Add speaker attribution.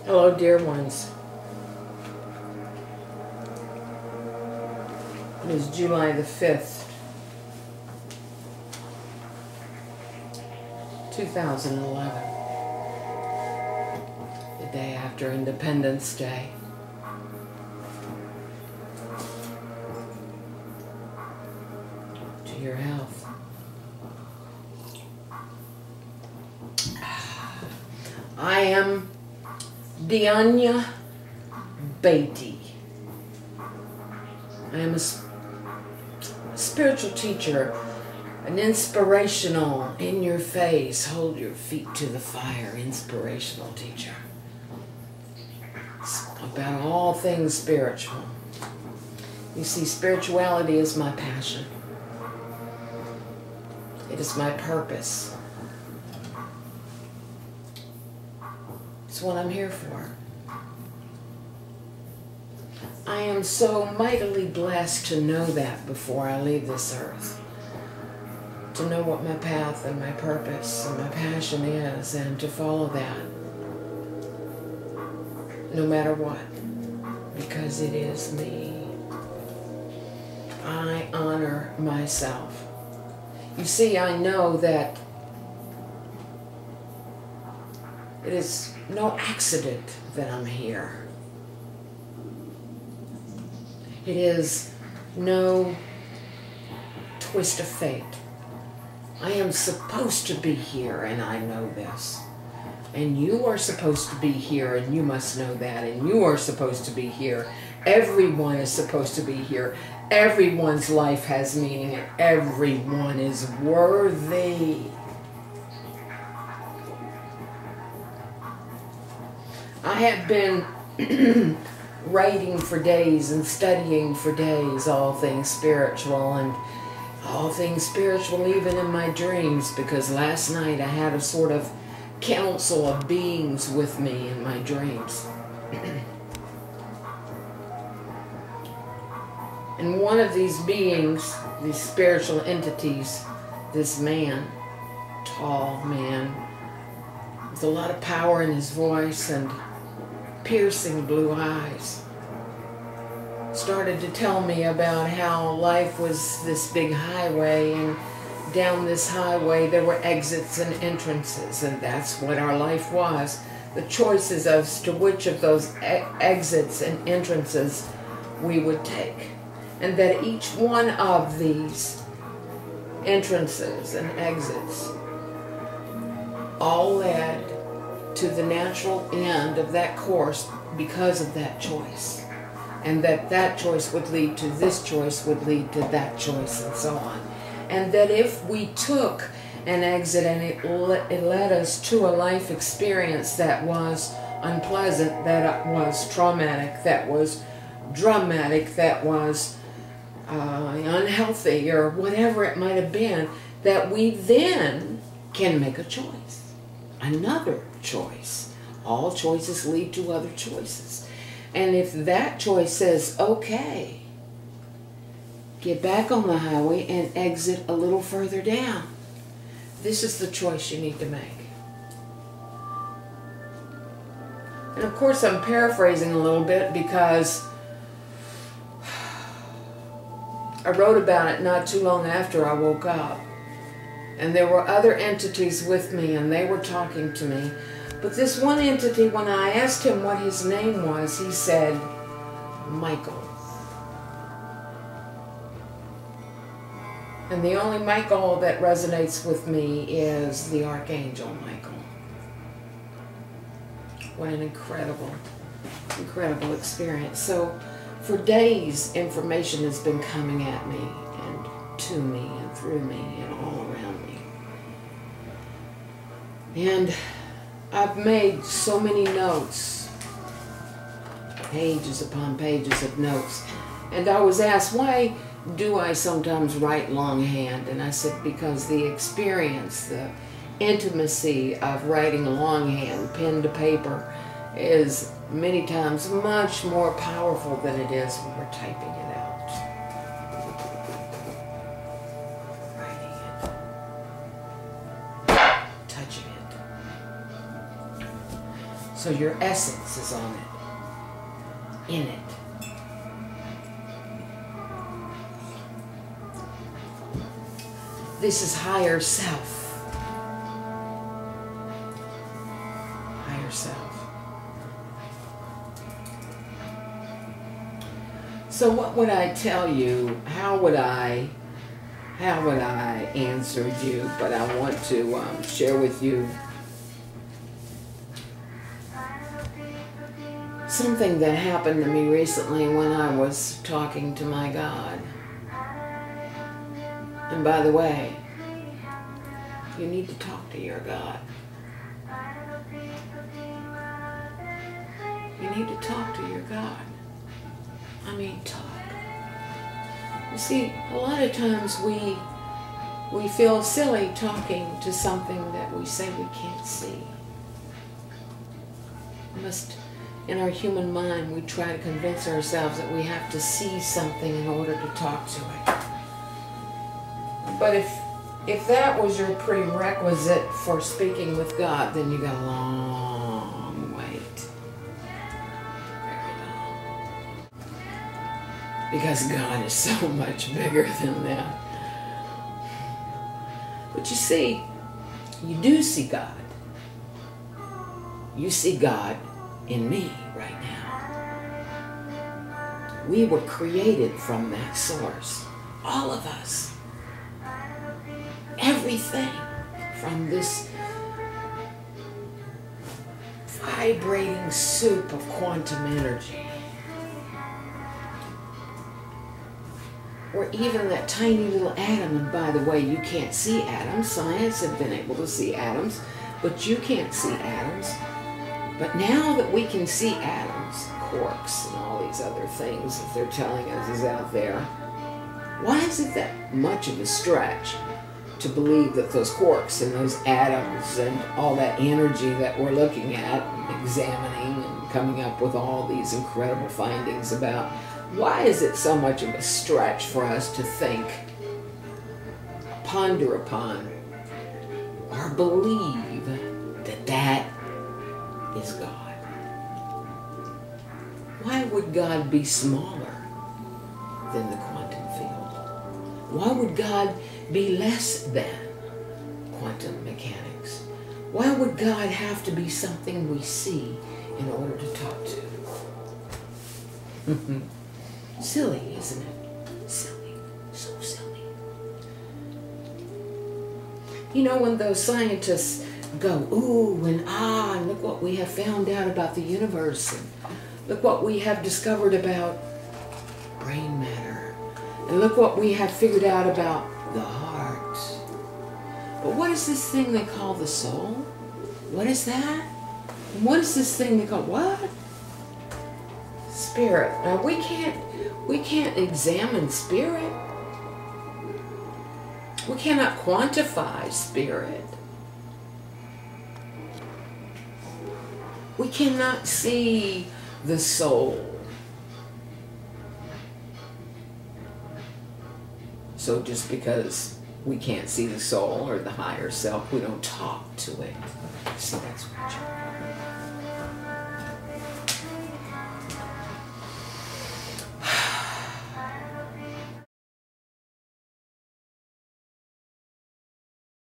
Speaker 1: Hello, dear ones. It is July the 5th, 2011, the day after Independence Day. To your health. I am Diannia Baty. I am a spiritual teacher, an inspirational, in your face, hold your feet to the fire, inspirational teacher. It's about all things spiritual. You see, spirituality is my passion. It is my purpose. It's what I'm here for. I am so mightily blessed to know that before I leave this earth. To know what my path and my purpose and my passion is, and to follow that. No matter what. Because it is me. I honor myself. You see, I know that it is no accident that I'm here. It is no twist of fate. I am supposed to be here, and I know this. And you are supposed to be here, and you must know that. And you are supposed to be here. Everyone is supposed to be here. Everyone's life has meaning, and everyone is worthy. I have been writing for days and studying for days all things spiritual, and all things spiritual even in my dreams, because last night I had a sort of council of beings with me in my dreams. And one of these beings, these spiritual entities, this man, tall man, with a lot of power in his voice and piercing blue eyes, started to tell me about how life was this big highway, and down this highway there were exits and entrances, and that's what our life was. The choices as to which of those exits and entrances we would take. And that each one of these entrances and exits all led to the natural end of that course because of that choice. And that choice would lead to this choice, would lead to that choice, and so on. And that if we took an exit and it led us to a life experience that was unpleasant, that was traumatic, that was dramatic, that was unhealthy, or whatever it might have been, that we then can make a choice. Another choice. All choices lead to other choices. And if that choice says, okay, get back on the highway and exit a little further down, this is the choice you need to make. And of course I'm paraphrasing a little bit because I wrote about it not too long after I woke up. And there were other entities with me, and they were talking to me. But this one entity, when I asked him what his name was, he said, Michael. And the only Michael that resonates with me is the Archangel Michael. What an incredible, incredible experience. So for days, information has been coming at me and to me and through me and all around me. And I've made so many notes, pages upon pages of notes. And I was asked, why do I sometimes write longhand? And I said, because the experience, the intimacy of writing longhand, pen to paper, is many times much more powerful than it is when we're typing it out. Writing it. Touching it. So your essence is on it, in it. This is higher self. Higher self. So what would I tell you? How would I answer you? But I want to share with you something that happened to me recently when I was talking to my God. And by the way, you need to talk to your God. You need to talk to your God. I mean, talk. You see, a lot of times we feel silly talking to something that we say we can't see. In our human mind, we try to convince ourselves that we have to see something in order to talk to it. But if that was your prerequisite for speaking with God, then you got a long wait. Very long. Because God is so much bigger than that. But you see, you do see God. You see God in me right now. We were created from that source. All of us. Everything from this vibrating soup of quantum energy. Or even that tiny little atom, and by the way, you can't see atoms. Science have been able to see atoms, but you can't see atoms. But now that we can see atoms, quarks, and all these other things that they're telling us is out there, why is it that much of a stretch to believe that those quarks and those atoms and all that energy that we're looking at, and examining and coming up with all these incredible findings about, why is it so much of a stretch for us to think, ponder upon, or believe that that is God? Why would God be smaller than the quantum field? Why would God be less than quantum mechanics? Why would God have to be something we see in order to talk to? Silly, isn't it? Silly. So silly. You know, when those scientists go, ooh and ah, and look what we have found out about the universe, and look what we have discovered about brain matter, and look what we have figured out about the heart. But what is this thing they call the soul? What is that? And what is this thing they call what? Spirit. Now we can't examine spirit. We cannot quantify spirit. We cannot see the soul. So just because we can't see the soul or the higher self, we don't talk to it. See, that's what you're